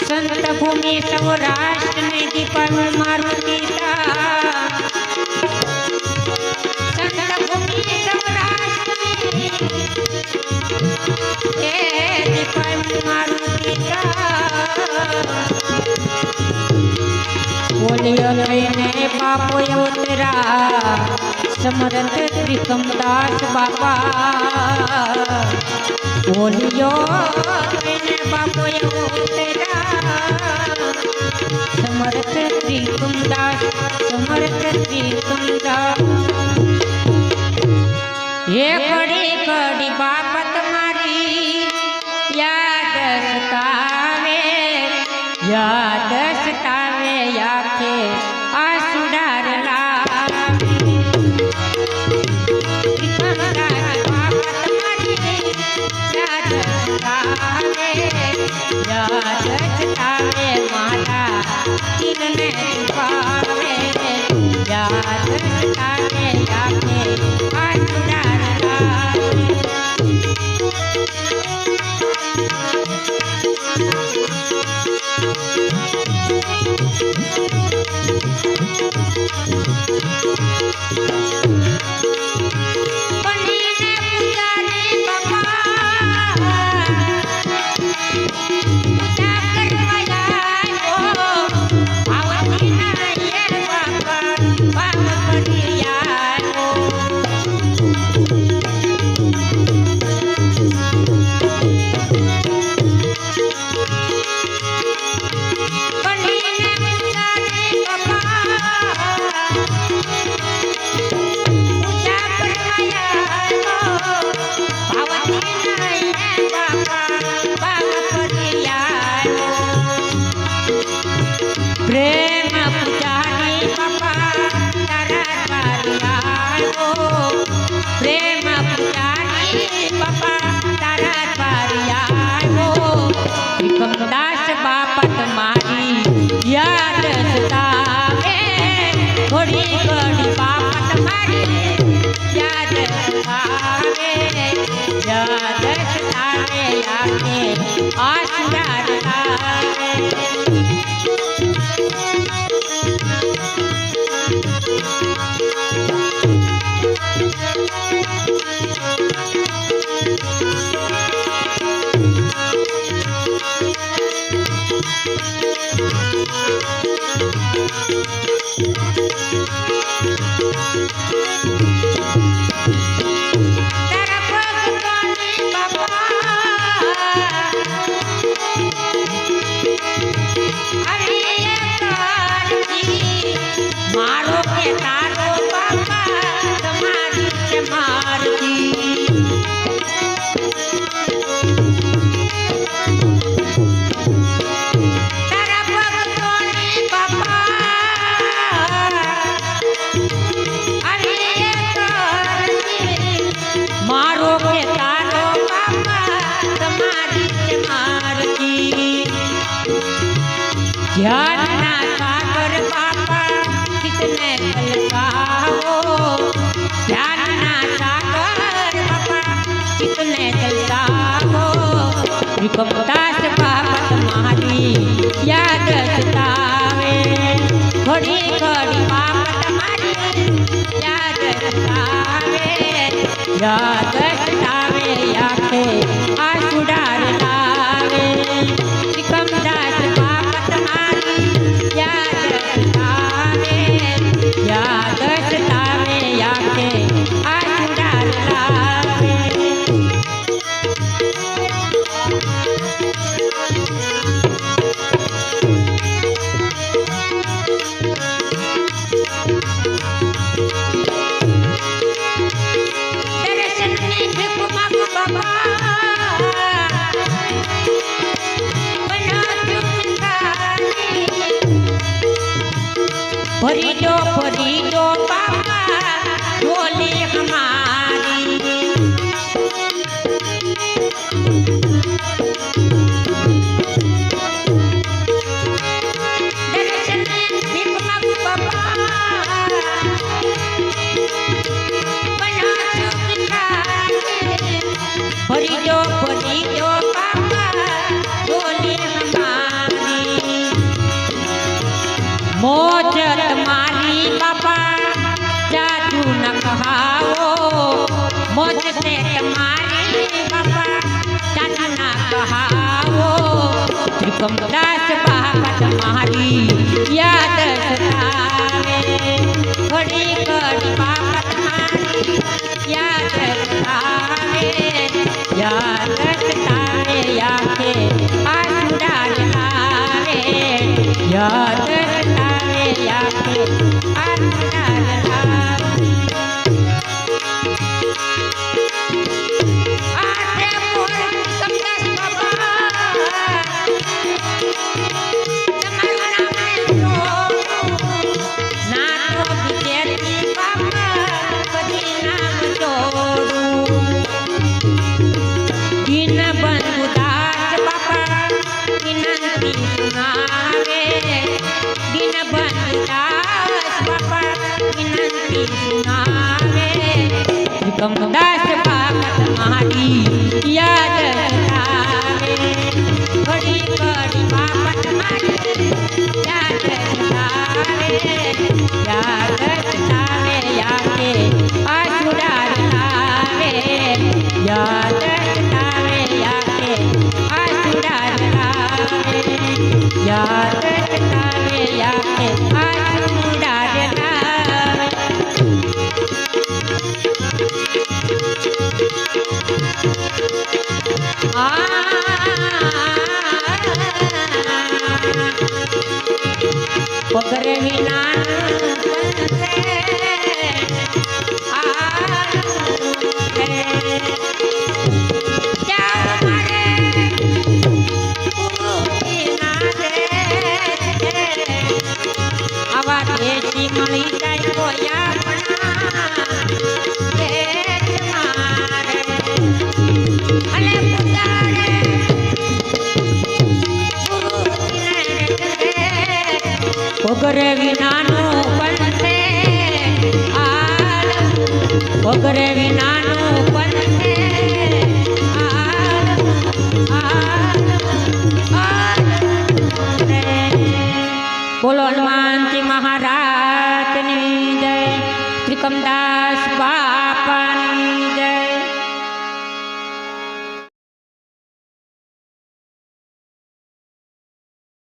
संत भूमि सौराष्ट्र में दीपन मारू पिता संत भूमि सौराष्ट्र में दीपन मारू पिता बोलियो ने बापो उतरा समर्थ त्रिकमदास बाबा बोलियो ने बापो उतरा समर्थ त्रिकमदास समर्थ त्रिकमदास ये कड़ी कड़ी बापत मारी याद सतावे याके आसुडार माता किरने पावे याद सतावे याके आसुडार प्रेम पुजारी बापा तारा पारिया प्रेम पुजारी बापा तारा पारिया त्रिकमदास बापा तुम्हारी याद सतावे थोड़ी बड़ी बापा तुम्हारी याद सतावे आके आसुडार ध्यान ना सागर बापा कितने कलकाओ ध्यान ना सागर बापा कितने कलकाओ त्रिकमदास बापा तुम्हारी याद सतावे घड़ी घड़ी बापा तुम्हारी याद सतावे याके आसुडार लावे त्रिकमदास याके आसुडार लावे दर्शन में भिख मांगो बाबा बना ત્રિકમદાસ બાપત મારી યાદ સતાવે ઘડી ઘડી બાપત મારી યાદ સતાવે યાદ સતાવે આંખે આંસુડા લાવે યાદ સતાવે આંખે આંસુડા લાવે ત્રિકમદાસ બાપત મારી યાદ સતાવે ઘડી ઘડી બાપત મારી યાદ સતાવે યાદ સતાવે આંખે આંસુડા લાવે યાદ સતાવે આંખે આંસુડા લાવે યાદ સતાવે આંખે આંસુડા લાવે પગરે વિના આવા દેશી મળી જાય કોયા પગરે વિનાનો પંથે પગરે વિનાનો પંથે બોલો હનુમાનજી મહારાજની જય ત્રિકમદાસ